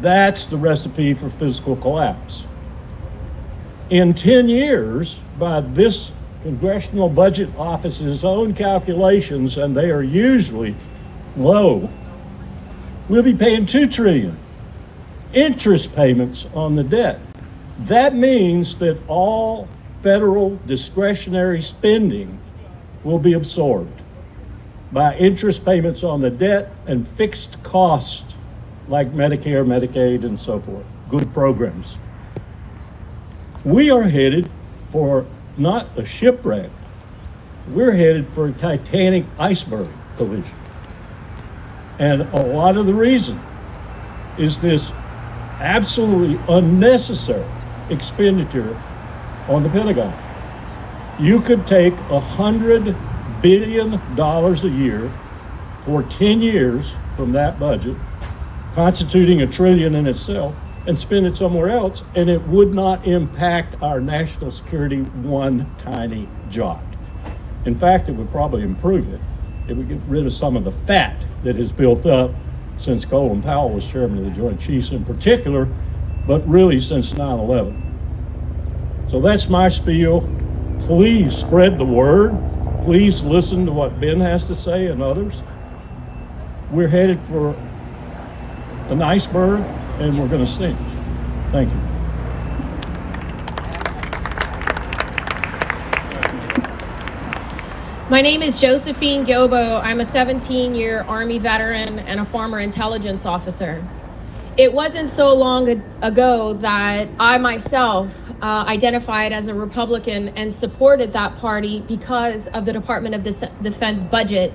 That's the recipe for fiscal collapse. In 10 years, by this Congressional Budget Office's own calculations, and they are usually low, we'll be paying $2 trillion interest payments on the debt. That means that all federal discretionary spending will be absorbed by interest payments on the debt and fixed costs like Medicare, Medicaid, and so forth, good programs. We are headed for not a shipwreck, we're headed for a Titanic iceberg collision. And a lot of the reason is this absolutely unnecessary expenditure on the Pentagon. You could take $100 billion a year for 10 years from that budget, constituting $1 trillion in itself, and spend it somewhere else, and it would not impact our national security one tiny jot. In fact, it would probably improve it. It would get rid of some of the fat that has built up since Colin Powell was chairman of the Joint Chiefs in particular, but really since 9/11. So that's my spiel. Please spread the word. Please listen to what Ben has to say and others. We're headed for an iceberg, and we're going to sink. Thank you. My name is Josephine Gilbo. I'm a 17-year Army veteran and a former intelligence officer. It wasn't so long ago that I myself identified as a Republican and supported that party because of the Department of Defense budget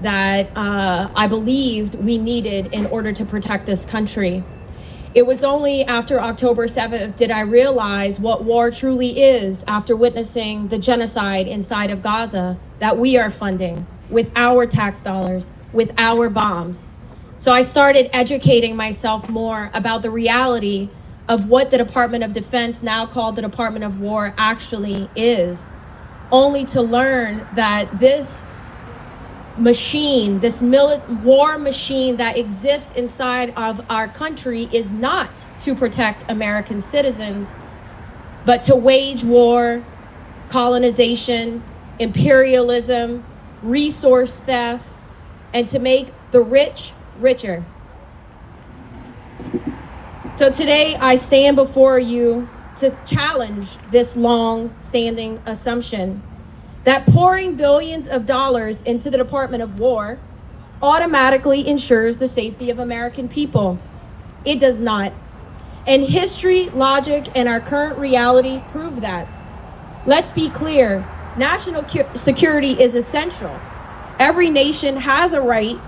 that I believed we needed in order to protect this country. It was only after October 7th did I realize what war truly is after witnessing the genocide inside of Gaza that we are funding with our tax dollars, with our bombs. So I started educating myself more about the reality of what the Department of Defense, now called the Department of War, actually is, only to learn that this machine, this war machine that exists inside of our country is not to protect American citizens, but to wage war, colonization, imperialism, resource theft, and to make the rich richer. So today I stand before you to challenge this long-standing assumption that pouring billions of dollars into the Department of War automatically ensures the safety of American people. It does not. And history, logic, and our current reality prove that. Let's be clear, national security is essential. Every nation has a right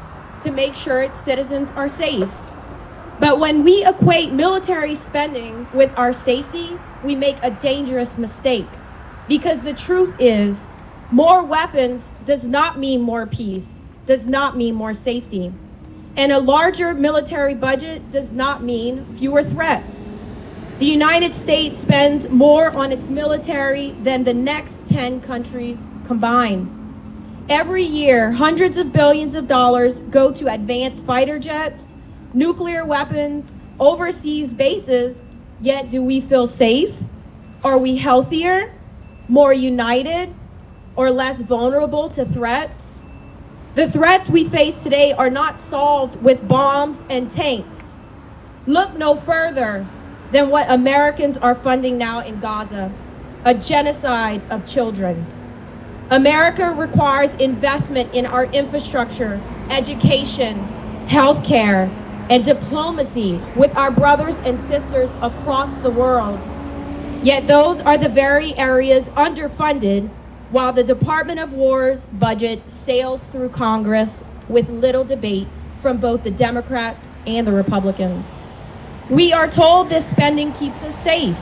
to make sure its citizens are safe. But when we equate military spending with our safety, we make a dangerous mistake. Because the truth is, more weapons does not mean more peace, does not mean more safety. And a larger military budget does not mean fewer threats. The United States spends more on its military than the next 10 countries combined. Every year, hundreds of billions of dollars go to advanced fighter jets, nuclear weapons, overseas bases, yet do we feel safe? Are we healthier, more united, or less vulnerable to threats? The threats we face today are not solved with bombs and tanks. Look no further than what Americans are funding now in Gaza, a genocide of children. America requires investment in our infrastructure, education, healthcare, and diplomacy with our brothers and sisters across the world. Yet those are the very areas underfunded while the Department of War's budget sails through Congress with little debate from both the Democrats and the Republicans. We are told this spending keeps us safe,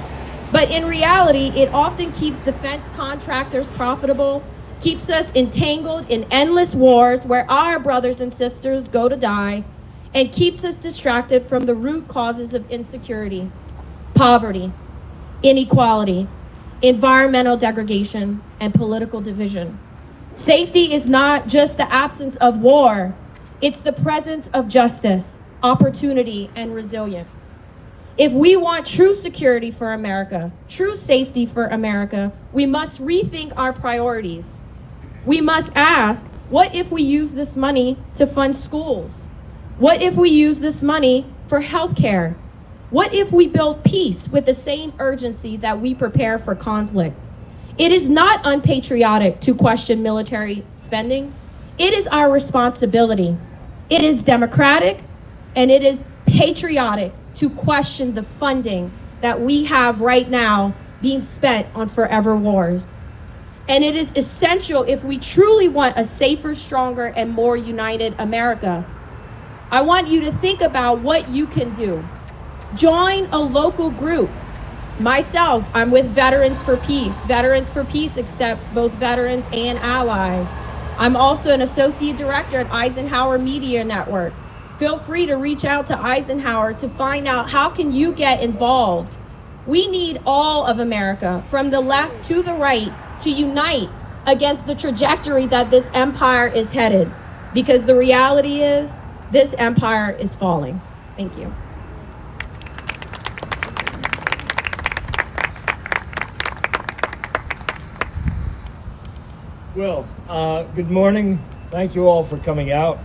but in reality, it often keeps defense contractors profitable, keeps us entangled in endless wars where our brothers and sisters go to die, and keeps us distracted from the root causes of insecurity, poverty, inequality, environmental degradation, and political division. Safety is not just the absence of war, it's the presence of justice, opportunity, and resilience. If we want true security for America, true safety for America, we must rethink our priorities. We must ask, what if we use this money to fund schools? What if we use this money for healthcare? What if we build peace with the same urgency that we prepare for conflict? It is not unpatriotic to question military spending. It is our responsibility. It is democratic and it is patriotic to question the funding that we have right now being spent on forever wars. And it is essential if we truly want a safer, stronger, and more united America. I want you to think about what you can do. Join a local group. Myself, I'm with Veterans for Peace. Veterans for Peace accepts both veterans and allies. I'm also an associate director at Eisenhower Media Network. Feel free to reach out to Eisenhower to find out how can you get involved. We need all of America, from the left to the right, to unite against the trajectory that this empire is headed. Because the reality is, this empire is falling. Thank you. Well, good morning. Thank you all for coming out.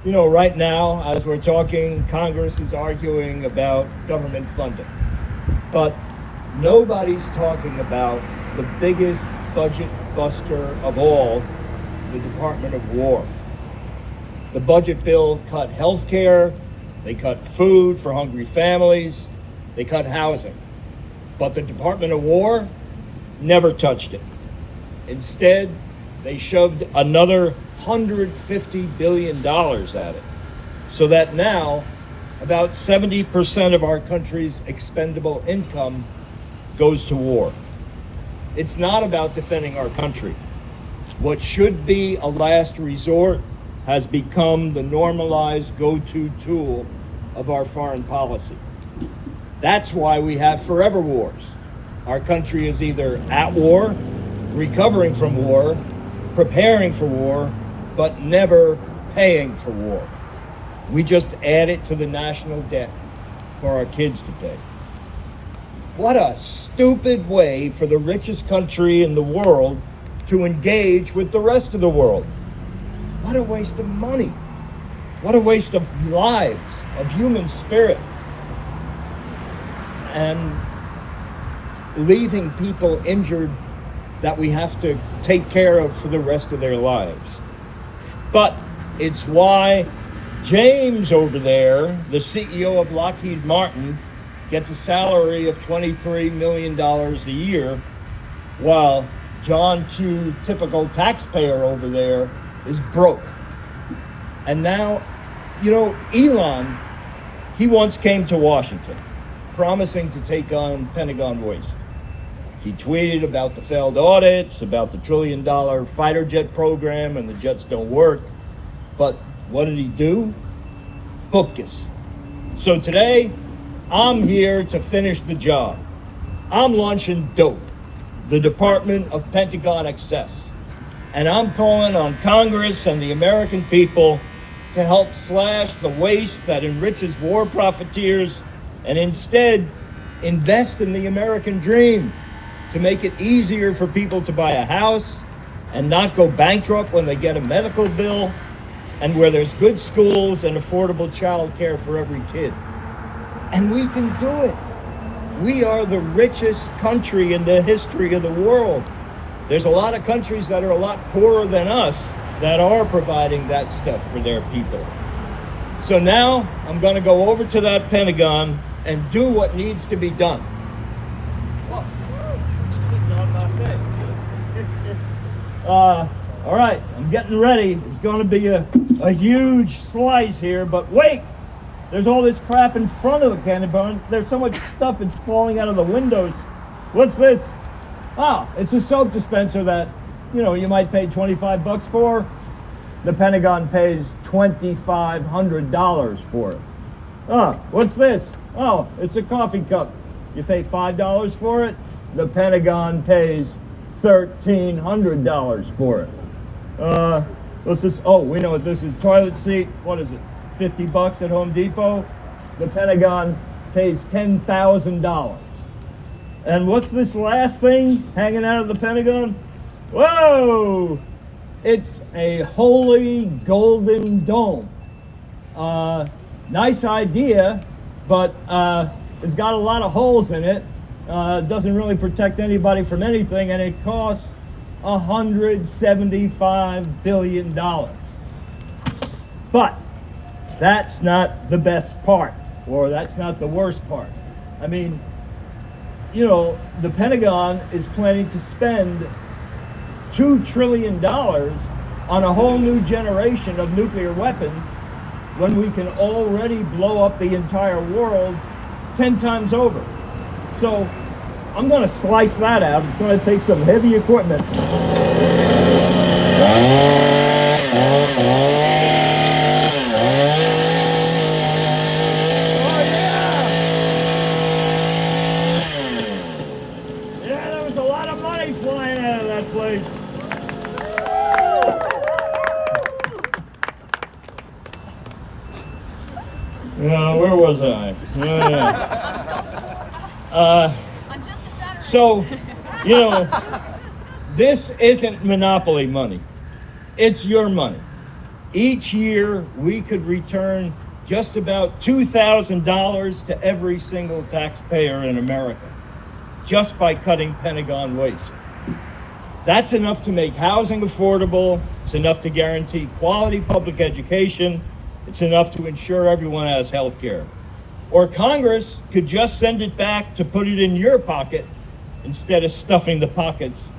Right now, as we're talking, Congress is arguing about government funding. But nobody's talking about the biggest budget buster of all, the Department of War. The budget bill cut health care, they cut food for hungry families, they cut housing. But the Department of War never touched it. Instead, they shoved another $150 billion at it, so that now about 70% of our country's expendable income goes to war. It's not about defending our country. What should be a last resort has become the normalized go-to tool of our foreign policy. That's why we have forever wars. Our country is either at war, recovering from war, preparing for war, but never paying for war. We just add it to the national debt for our kids to pay. What a stupid way for the richest country in the world to engage with the rest of the world. What a waste of money. What a waste of lives, of human spirit. And leaving people injured that we have to take care of for the rest of their lives. But it's why James over there, the CEO of Lockheed Martin, gets a salary of $23 million a year, while John Q, typical taxpayer over there, is broke. And now, Elon, he once came to Washington, promising to take on Pentagon waste. He tweeted about the failed audits, about the $1 trillion fighter jet program, and the jets don't work. But what did he do? Bupkis. So today, I'm here to finish the job. I'm launching D.O.P.E, the Department of Pentagon Excess. And I'm calling on Congress and the American people to help slash the waste that enriches war profiteers and instead invest in the American dream, to make it easier for people to buy a house and not go bankrupt when they get a medical bill, and where there's good schools and affordable child care for every kid. And we can do it. We are the richest country in the history of the world. There's a lot of countries that are a lot poorer than us that are providing that stuff for their people. So now I'm going to go over to that Pentagon and do what needs to be done. All right, I'm getting ready. It's going to be a huge slice here, but wait! There's all this crap in front of the cannon. There's so much stuff, it's falling out of the windows. What's this? Oh, it's a soap dispenser that, you might pay $25 for. The Pentagon pays $2,500 for it. Oh, what's this? Oh, it's a coffee cup. You pay $5 for it. The Pentagon pays $1,300 for it. let's just, oh, we know what this is. Toilet seat, what is it? $50 at Home Depot. The Pentagon pays $10,000. And what's this last thing hanging out of the Pentagon? Whoa! It's a holy golden dome. Nice idea, but it's got a lot of holes in it. Doesn't really protect anybody from anything, and it costs $175 billion. But that's not the best part, or that's not the worst part. I mean, you know, the Pentagon is planning to spend $2 trillion on a whole new generation of nuclear weapons when we can already blow up the entire world 10 times over. So I'm going to slice that out. It's going to take some heavy equipment. Yeah, there was a lot of money flying out of that place. Where was I? So, you know, this isn't monopoly money. It's your money. Each year, we could return just about $2,000 to every single taxpayer in America, just by cutting Pentagon waste. That's enough to make housing affordable. It's enough to guarantee quality public education. It's enough to ensure everyone has health care. Or Congress could just send it back to put it in your pocket instead of stuffing the pockets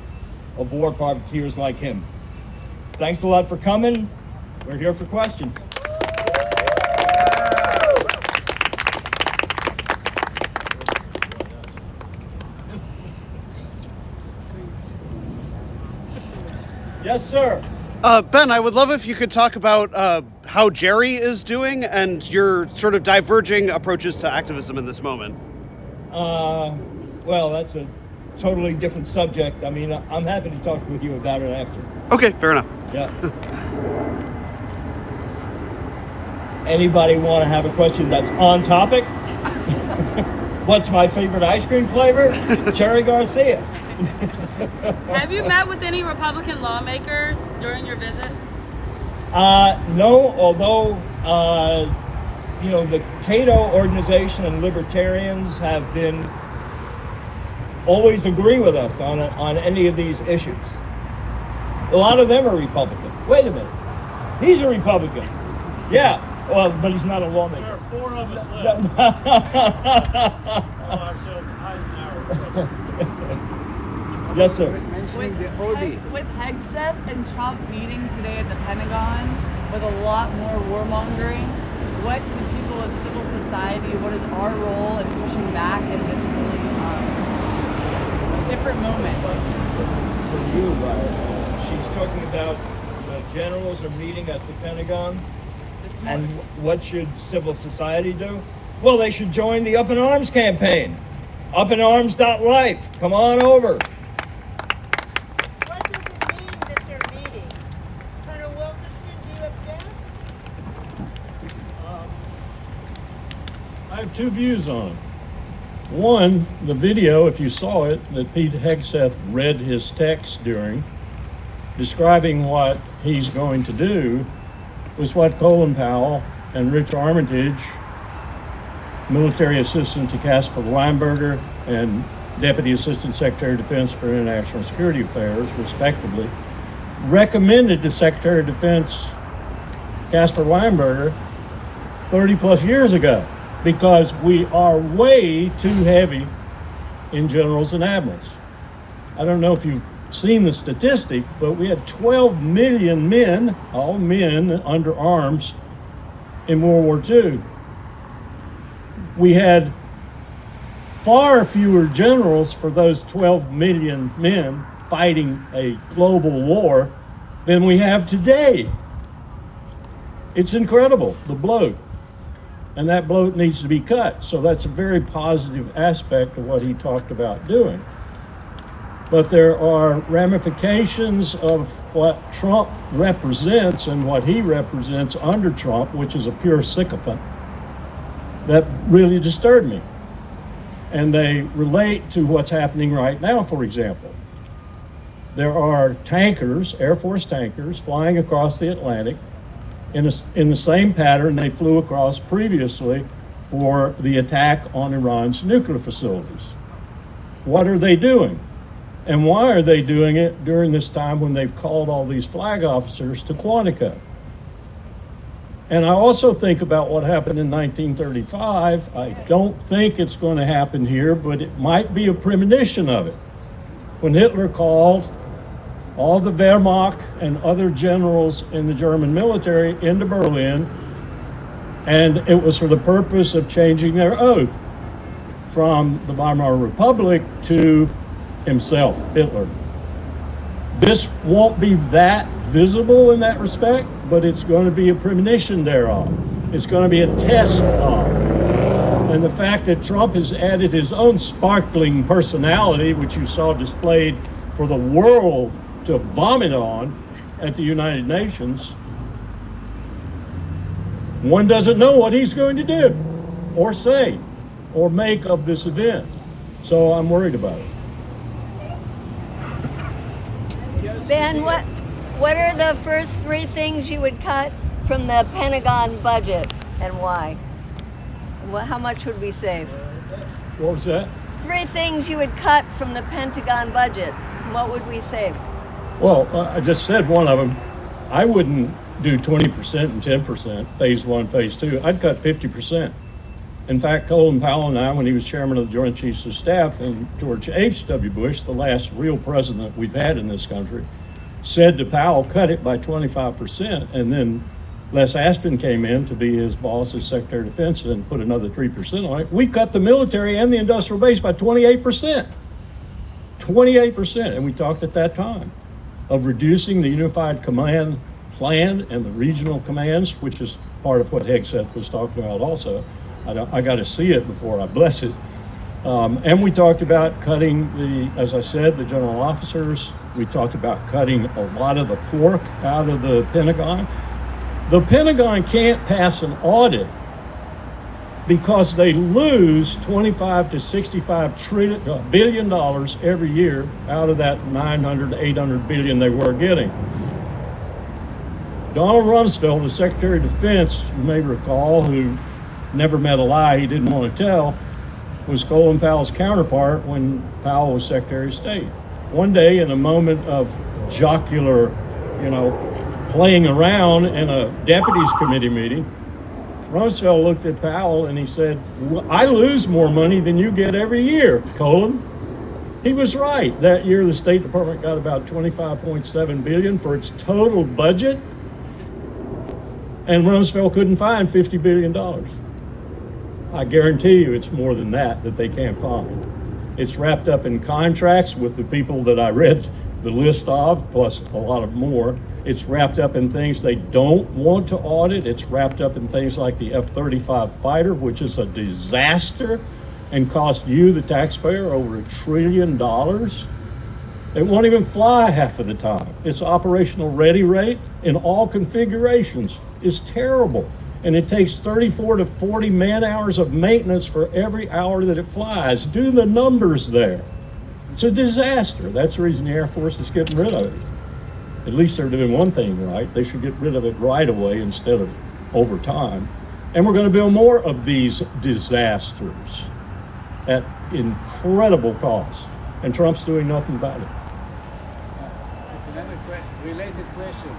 of war profiteers like him. Thanks a lot for coming. We're here for questions. Yes, sir. Ben, I would love if you could talk about how Jerry is doing and your sort of diverging approaches to activism in this moment. Well, that's a totally different subject. I mean, I'm happy to talk with you about it after. Okay, fair enough. Yeah. Anybody want to have a question that's on topic? What's my favorite ice cream flavor? Cherry Garcia. Have you met with any Republican lawmakers during your visit? No, although, you know, the Cato organization and libertarians have been always agree with us on any of these issues. A lot of them are Republican. Wait a minute. He's a Republican. Yeah, well, but he's not a lawmaker. There are 4 of us left. Call ourselves Eisenhower. Yes, sir. With Hegseth and Trump meeting today at the Pentagon with a lot more warmongering, what do people of civil society, what is our role in pushing back in this really different moment? For you, she's talking about the generals are meeting at the Pentagon, and what should civil society do? Well, they should join the Up in Arms campaign. UpInArms.life. Come on over. What does it mean that they're meeting? Colonel Wilkerson, do you have guess? I have 2 views on it. One, the video, if you saw it, that Pete Hegseth read his text during, describing what he's going to do, was what Colin Powell and Rich Armitage, military assistant to Caspar Weinberger and Deputy Assistant Secretary of Defense for International Security Affairs, respectively, recommended to Secretary of Defense Caspar Weinberger 30 plus years ago, because we are way too heavy in generals and admirals. I don't know if you've seen the statistic, but we had 12 million men, all men under arms, in World War II. We had far fewer generals for those 12 million men fighting a global war than we have today. It's incredible, the bloat. And that bloat needs to be cut. So that's a very positive aspect of what he talked about doing. But there are ramifications of what Trump represents and what he represents under Trump, which is a pure sycophant, that really disturb me. And they relate to what's happening right now, for example. There are tankers, Air Force tankers, flying across the Atlantic in the same pattern they flew across previously for the attack on Iran's nuclear facilities. What are they doing? And why are they doing it during this time when they've called all these flag officers to Quantico? And I also think about what happened in 1935. I don't think it's going to happen here, but it might be a premonition of it. When Hitler called all the Wehrmacht and other generals in the German military into Berlin, and it was for the purpose of changing their oath from the Weimar Republic to himself, Hitler. This won't be that visible in that respect, but it's going to be a premonition thereof. It's going to be a test of. And the fact that Trump has added his own sparkling personality, which you saw displayed for the world to vomit on at the United Nations, one doesn't know what he's going to do or say or make of this event. So I'm worried about it. Ben, what are the first three things you would cut from the Pentagon budget and why? How much would we save? What was that? Three things you would cut from the Pentagon budget. What would we save? Well, I just said one of them. I wouldn't do 20% and 10%, phase one, phase two. I'd cut 50%. In fact, Colin Powell and I, when he was chairman of the Joint Chiefs of Staff, and George H.W. Bush, the last real president we've had in this country, said to Powell, cut it by 25%. And then Les Aspin came in to be his boss as Secretary of Defense and put another 3% on it. We cut the military and the industrial base by 28%. 28%. And we talked at that time of reducing the unified command plan and the regional commands, which is part of what Hegseth was talking about also. I got to see it before I bless it. And we talked about cutting as I said, the general officers. We talked about cutting a lot of the pork out of the Pentagon. The Pentagon can't pass an audit because they lose 25 to 65 billion dollars every year out of that 900 to 800 billion they were getting. Donald Rumsfeld, the Secretary of Defense, you may recall, who never met a lie he didn't want to tell, was Colin Powell's counterpart when Powell was Secretary of State. One day, in a moment of jocular, playing around in a deputies committee meeting, Rumsfeld looked at Powell and he said, I lose more money than you get every year, Colin. He was right. That year, the State Department got about $25.7 billion for its total budget, and Rumsfeld couldn't find $50 billion. I guarantee you it's more than that they can't find. It's wrapped up in contracts with the people that I read the list of, plus a lot of more. It's wrapped up in things they don't want to audit. It's wrapped up in things like the F-35 fighter, which is a disaster and cost you, the taxpayer, over $1 trillion. It won't even fly half of the time. Its operational ready rate in all configurations is terrible. And it takes 34 to 40 man hours of maintenance for every hour that it flies. Do the numbers there. It's a disaster. That's the reason the Air Force is getting rid of it. At least they're doing one thing right. They should get rid of it right away instead of over time. And we're going to build more of these disasters at incredible cost. And Trump's doing nothing about it. That's another related question.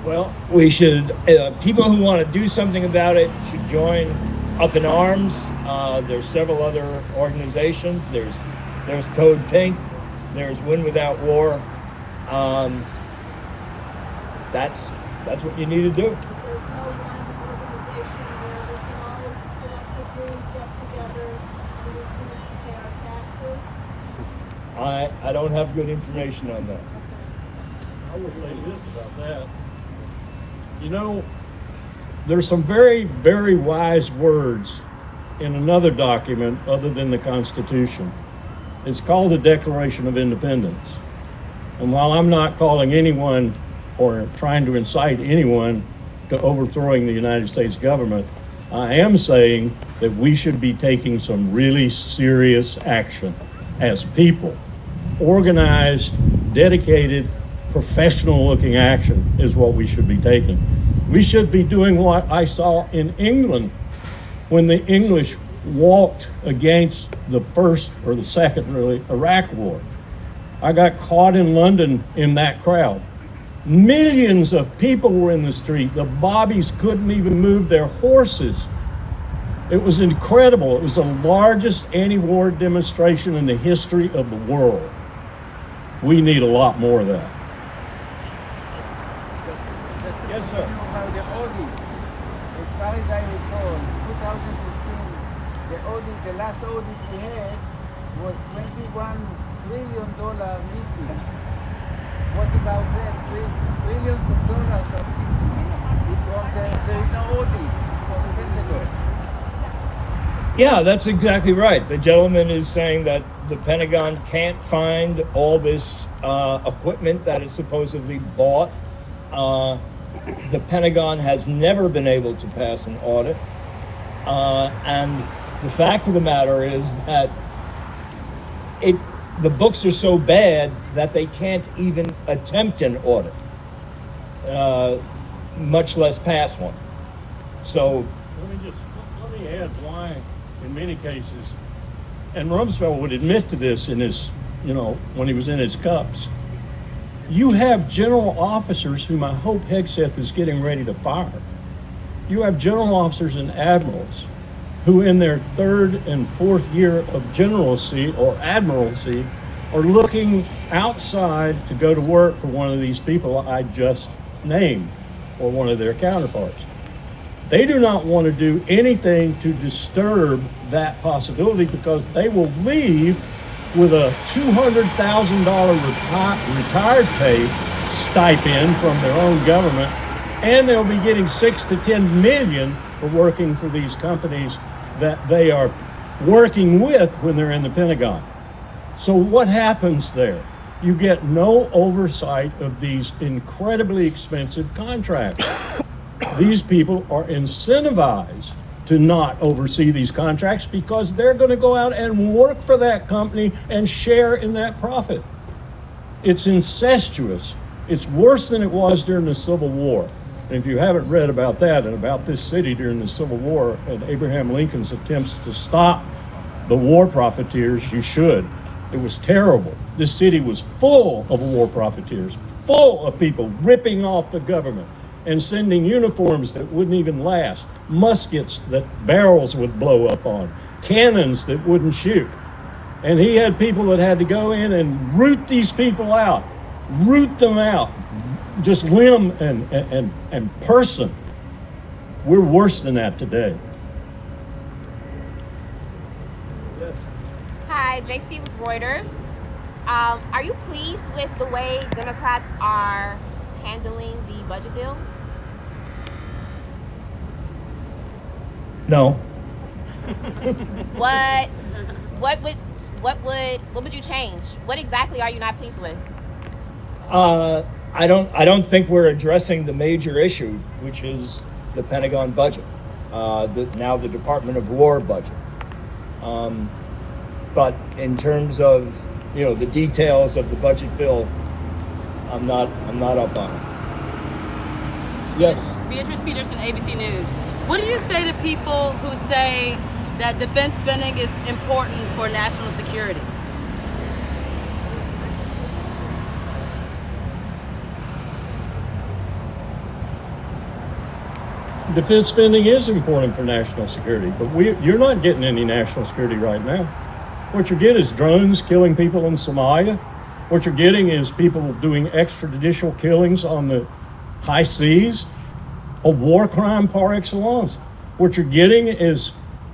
Well, we should, people who want to do something about it should join Up in Arms. There's several other organizations. There's Code Pink. There's Win Without War. That's what you need to do. There's no one organization where we can all collectively get together and refuse to pay our taxes. I don't have good information on that. I will say this about that. You know, there's some very, very wise words in another document other than the Constitution. It's called the Declaration of Independence. And while I'm not calling anyone or trying to incite anyone to overthrowing the United States government, I am saying that we should be taking some really serious action as people. Organized, dedicated, professional-looking action is what we should be taking. We should be doing what I saw in England when the English walked against the first or the second, really, Iraq war. I got caught in London in that crowd. Millions of people were in the street. The bobbies couldn't even move their horses. It was incredible. It was the largest anti-war demonstration in the history of the world. We need a lot more of that. Yes, sir. You know about the audit. As far as I recall, 2016, the last audit we had was $21 trillion missing. What about that? Trillions of dollars are missing. There is no audit for the Pentagon. Yeah, that's exactly right. The gentleman is saying that the Pentagon can't find all this equipment that it supposedly bought. The Pentagon has never been able to pass an audit. And the fact of the matter is that the books are so bad that they can't even attempt an audit, much less pass one. So Let me add why, in many cases, and Rumsfeld would admit to this in his, when he was in his cups. You have general officers whom I hope Hegseth is getting ready to fire. You have general officers and admirals who in their third and fourth year of generalcy or admiralty are looking outside to go to work for one of these people I just named or one of their counterparts. They do not want to do anything to disturb that possibility because they will leave with a $200,000 retired pay stipend from their own government, and they'll be getting 6 to 10 million for working for these companies that they are working with when they're in the Pentagon. So what happens there? You get no oversight of these incredibly expensive contracts. These people are incentivized to not oversee these contracts because they're going to go out and work for that company and share in that profit. It's incestuous. It's worse than it was during the Civil War. And if you haven't read about that and about this city during the Civil War and Abraham Lincoln's attempts to stop the war profiteers, you should. It was terrible. This city was full of war profiteers, full of people ripping off the government and sending uniforms that wouldn't even last, muskets that barrels would blow up on, cannons that wouldn't shoot. And he had people that had to go in and root these people out, root them out, just limb and person. We're worse than that today. Yes. Hi, JC with Reuters. Are you pleased with the way Democrats are handling the budget deal? No. What would you change? What exactly are you not pleased with? I don't think we're addressing the major issue, which is the Pentagon budget, now the Department of War budget. But in terms of the details of the budget bill, I'm not up on it. Yes. Beatrice Peterson, ABC News. What do you say to people who say that defense spending is important for national security? Defense spending is important for national security, but you're not getting any national security right now. What you're getting is drones killing people in Somalia. What you're getting is people doing extrajudicial killings on the high seas, a war crime par excellence. What you're getting is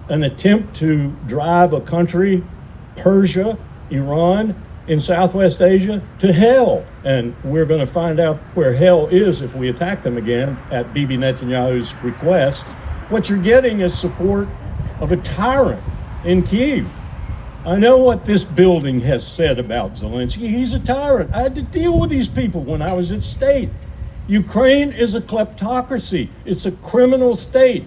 an attempt to drive a country, Persia, Iran, in Southwest Asia to hell. And we're going to find out where hell is if we attack them again at Bibi Netanyahu's request. What you're getting is support of a tyrant in Kyiv. I know what this building has said about Zelensky. He's a tyrant. I had to deal with these people when I was at state. Ukraine is a kleptocracy. It's a criminal state.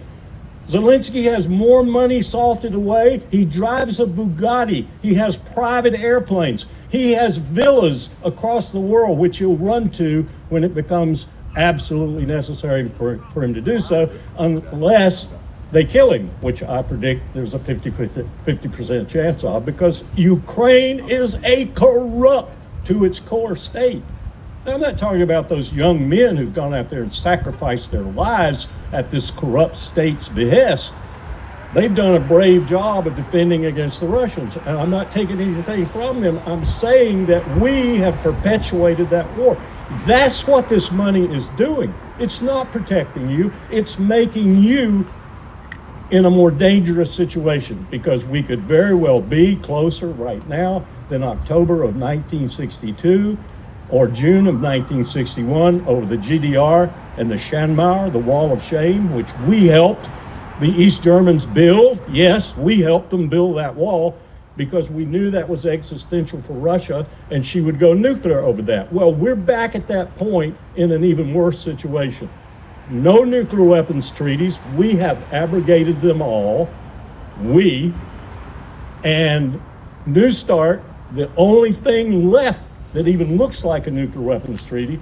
Zelensky has more money salted away. He drives a Bugatti. He has private airplanes. He has villas across the world, which he'll run to when it becomes absolutely necessary for him to do so, unless they kill him, which I predict there's a 50% chance of, because Ukraine is a corrupt to its core state. Now, I'm not talking about those young men who've gone out there and sacrificed their lives at this corrupt state's behest. They've done a brave job of defending against the Russians, and I'm not taking anything from them. I'm saying that we have perpetuated that war. That's what this money is doing. It's not protecting you. It's making you in a more dangerous situation, because we could very well be closer right now than October of 1962 or June of 1961 over the GDR and the Schandmauer, the Wall of Shame, which we helped the East Germans build. Yes, we helped them build that wall because we knew that was existential for Russia and she would go nuclear over that. Well, we're back at that point in an even worse situation. No nuclear weapons treaties. We have abrogated them all. And New START, the only thing left that even looks like a nuclear weapons treaty,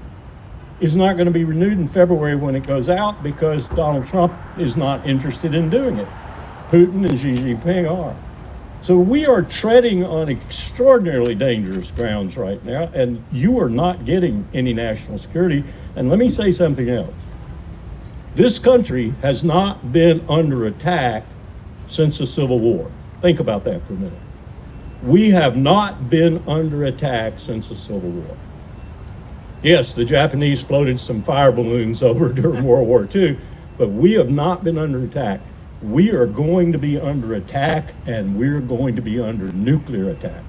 is not going to be renewed in February when it goes out, because Donald Trump is not interested in doing it. Putin and Xi Jinping are. So we are treading on extraordinarily dangerous grounds right now, and you are not getting any national security. And let me say something else. This country has not been under attack since the Civil War. Think about that for a minute. We have not been under attack since the Civil War. Yes, the Japanese floated some fire balloons over during World War II, but we have not been under attack. We are going to be under attack, and we're going to be under nuclear attack.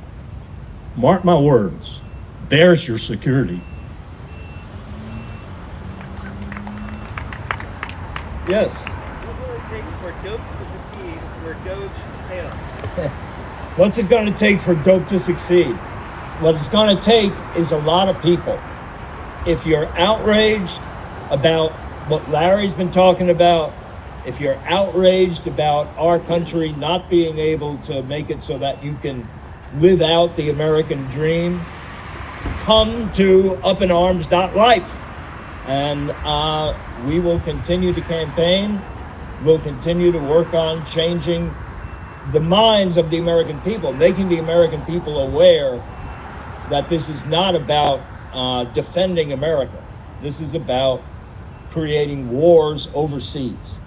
Mark my words, there's your security. Yes. What will it take for D.O.P.E. to succeed where Doge failed? What's it going to take for D.O.P.E. to succeed? What it's going to take is a lot of people. If you're outraged about what Larry's been talking about, if you're outraged about our country not being able to make it so that you can live out the American dream, come to upinarms.life. And we will continue to campaign. We'll continue to work on changing the minds of the American people, making the American people aware that this is not about defending America. This is about creating wars overseas.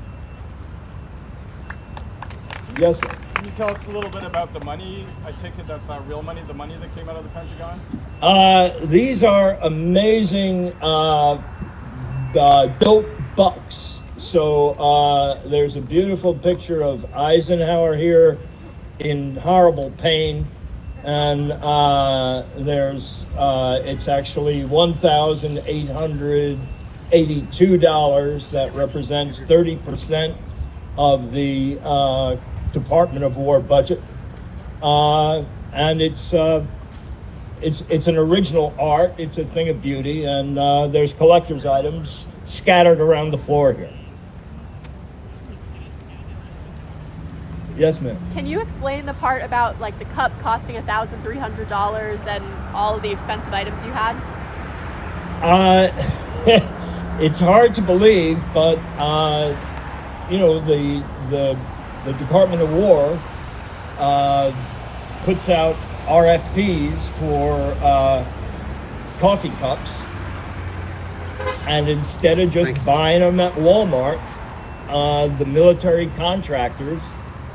Yes, sir. Can you tell us a little bit about the money? I take it that's not real money, the money that came out of the Pentagon? These are amazing dope bucks. So there's a beautiful picture of Eisenhower here in horrible pain. And it's actually $1,882 that represents 30% of the Department of War budget. And it's an original art. It's a thing of beauty, and there's collector's items scattered around the floor here. Yes, ma'am. Can you explain the part about like the cup costing $1,300 and all of the expensive items you had? It's hard to believe, but the Department of War puts out RFPs for coffee cups, and instead of just buying them at Walmart, the military contractors,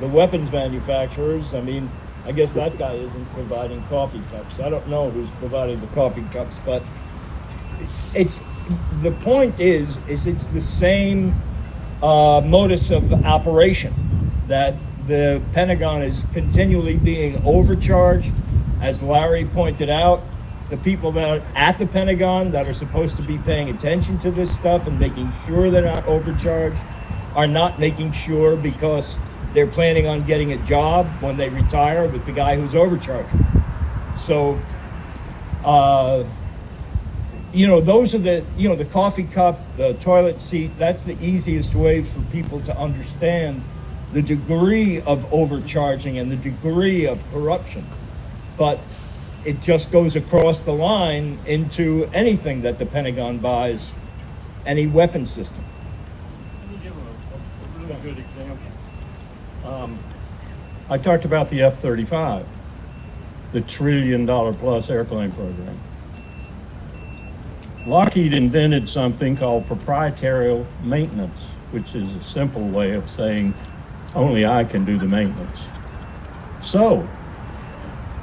the weapons manufacturers, I guess that guy isn't providing coffee cups. I don't know who's providing the coffee cups, but the point is it's the same modus of operation, that the Pentagon is continually being overcharged, as Larry pointed out, the people that are at the Pentagon that are supposed to be paying attention to this stuff and making sure they're not overcharged are not making sure because they're planning on getting a job when they retire with the guy who's overcharging. So, those are the coffee cup, the toilet seat, that's the easiest way for people to understand the degree of overcharging and the degree of corruption. But it just goes across the line into anything that the Pentagon buys, any weapon system. Let me give a really good example. I talked about the F-35, the $1 trillion plus airplane program. Lockheed invented something called proprietary maintenance, which is a simple way of saying only I can do the maintenance. So,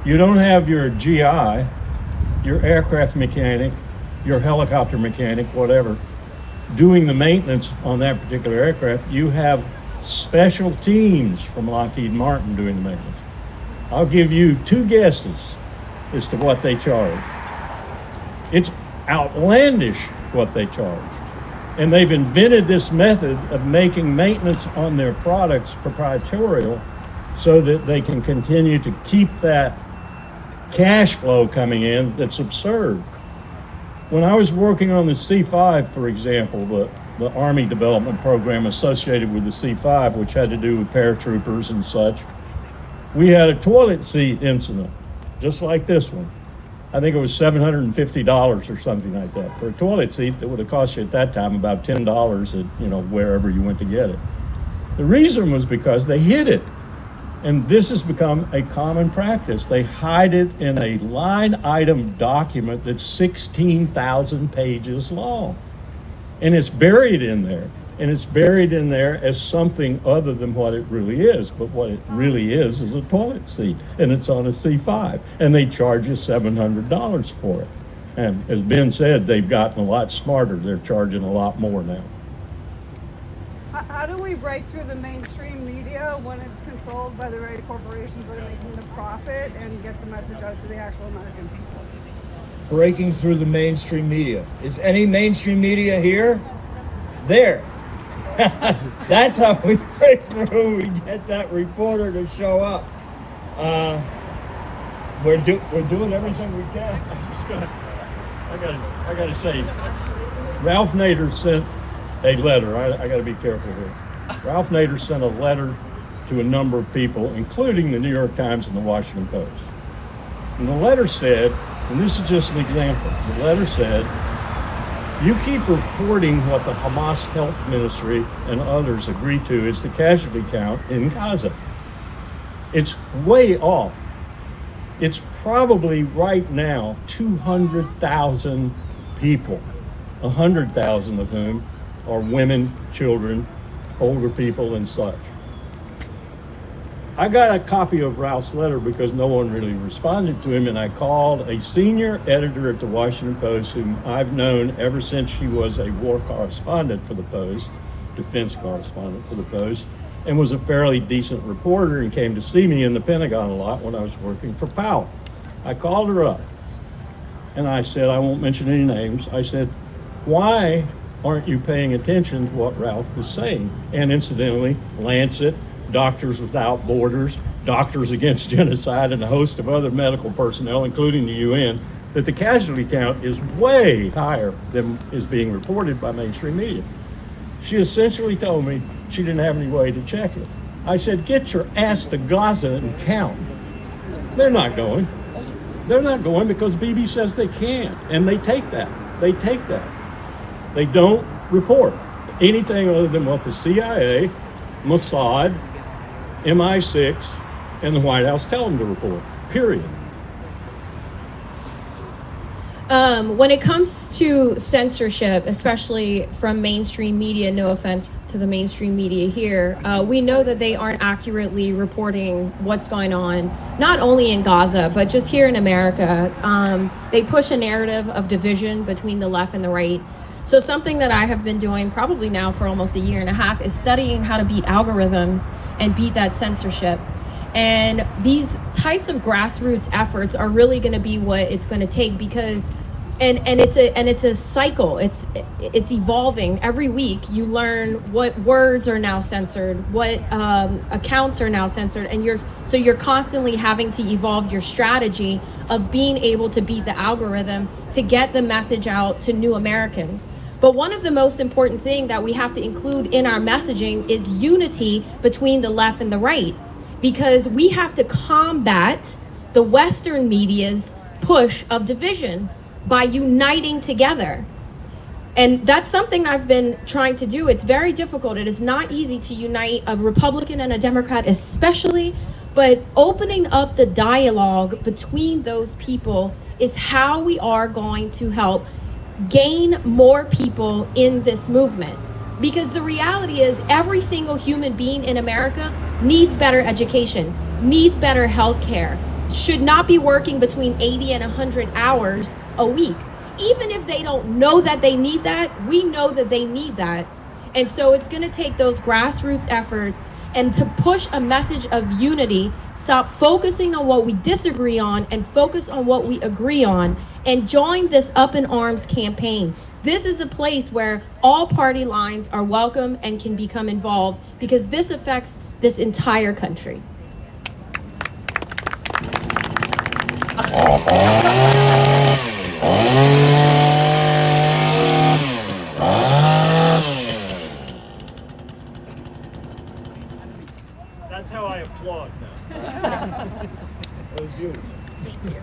you don't have your GI, your aircraft mechanic, your helicopter mechanic, whatever, doing the maintenance on that particular aircraft. You have special teams from Lockheed Martin doing the maintenance. I'll give you 2 guesses as to what they charge. It's outlandish what they charge. And they've invented this method of making maintenance on their products proprietary so that they can continue to keep that cash flow coming in that's absurd. When I was working on the C-5, for example, the Army development program associated with the C-5, which had to do with paratroopers and such, we had a toilet seat incident, just like this one. I think it was $750 or something like that for a toilet seat that would have cost you at that time about $10 at wherever you went to get it. The reason was because they hid it. And this has become a common practice. They hide it in a line item document that's 16,000 pages long. And it's buried in there. And it's buried in there as something other than what it really is. But what it really is a toilet seat. And it's on a C-5. And they charge you $700 for it. And as Ben said, they've gotten a lot smarter. They're charging a lot more now. How do we break through the mainstream media when it's controlled by the very corporations that are making the profit and get the message out to the actual American people? Breaking through the mainstream media. Is any mainstream media here? There. That's how we break through. We get that reporter to show up. We're doing everything we can. I gotta say, Ralph Nader sent a letter. I got to be careful here. Ralph Nader sent a letter to a number of people, including the New York Times and the Washington Post. And the letter said, and this is just an example, the letter said, you keep reporting what the Hamas Health Ministry and others agree to is the casualty count in Gaza. It's way off. It's probably right now 200,000 people, 100,000 of whom are women, children, older people, and such. I got a copy of Ralph's letter because no one really responded to him, and I called a senior editor at the Washington Post, whom I've known ever since she was a war correspondent for the Post, defense correspondent for the Post, and was a fairly decent reporter and came to see me in the Pentagon a lot when I was working for Powell. I called her up, and I said, I won't mention any names, I said, why aren't you paying attention to what Ralph was saying? And incidentally, Lancet, Doctors Without Borders, Doctors Against Genocide, and a host of other medical personnel, including the UN, that the casualty count is way higher than is being reported by mainstream media. She essentially told me she didn't have any way to check it. I said, get your ass to Gaza and count. They're not going. They're not going because Bibi says they can't, and they take that. They take that. They don't report anything other than what the CIA, Mossad, MI6, and the White House tell them to report, period. When it comes to censorship, especially from mainstream media, no offense to the mainstream media here, we know that they aren't accurately reporting what's going on, not only in Gaza, but just here in America. They push a narrative of division between the left and the right. So something that I have been doing probably now for almost a year and a half is studying how to beat algorithms and beat that censorship. And these types of grassroots efforts are really going to be what it's going to take, because and it's a cycle. It's evolving every week. You learn what words are now censored, what accounts are now censored, and you're constantly having to evolve your strategy of being able to beat the algorithm to get the message out to new Americans. But one of the most important thing that we have to include in our messaging is unity between the left and the right, because we have to combat the Western media's push of division by uniting together. And that's something I've been trying to do. It's very difficult. It is not easy to unite a Republican and a Democrat especially, but opening up the dialogue between those people is how we are going to help gain more people in this movement. Because the reality is every single human being in America needs better education, needs better health care, should not be working between 80 and 100 hours a week. Even if they don't know that they need that, we know that they need that. And so it's going to take those grassroots efforts and to push a message of unity, stop focusing on what we disagree on and focus on what we agree on, and join this Up in Arms campaign. This is a place where all party lines are welcome and can become involved, because this affects this entire country. That's how I applaud now. That was beautiful. Thank you.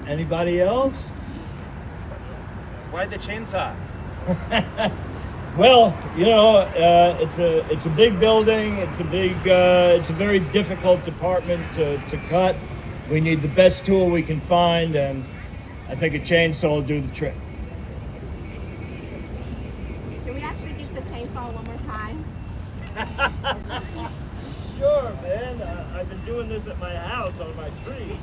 Anybody else? Why the chainsaw? Well, you know, it's a big building. It's a very difficult department to cut. We need the best tool we can find, and I think a chainsaw will do the trick. Can we actually get the chainsaw one more time? Sure, man. I've been doing this at my house on my tree.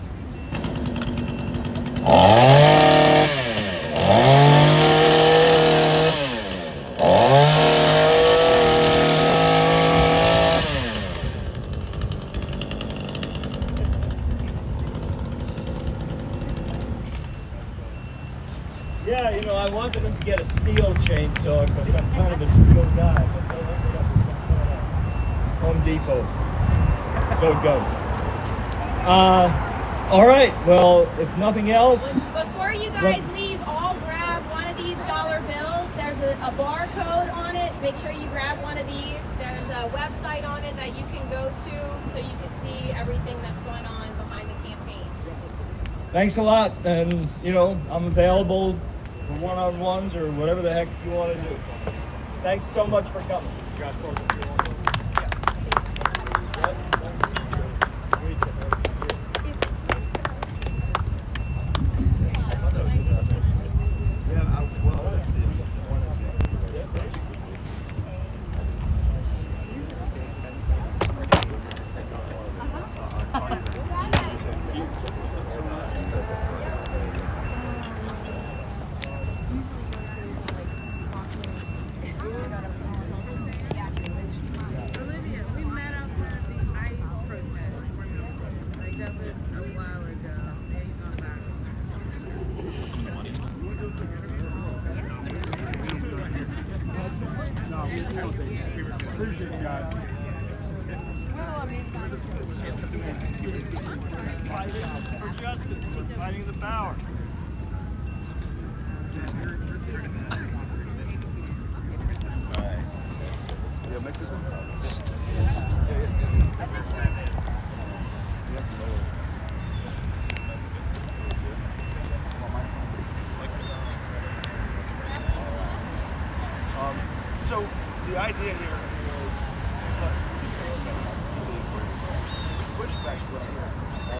Yeah, you know, I wanted them to get a steel chainsaw because I'm kind of a steel guy, but they ended up with some kind of Home Depot. So it goes. All right, well, if nothing else. Before you guys leave, all grab one of these dollar bills. There's a barcode on it. Make sure you grab one of these. There's a website on it that you can go to so you can see everything that's going on behind the campaign. Thanks a lot, and you know, I'm available for one-on-ones or whatever the heck you want to do. Thanks so much for coming. For justice, for fighting the power. So the idea here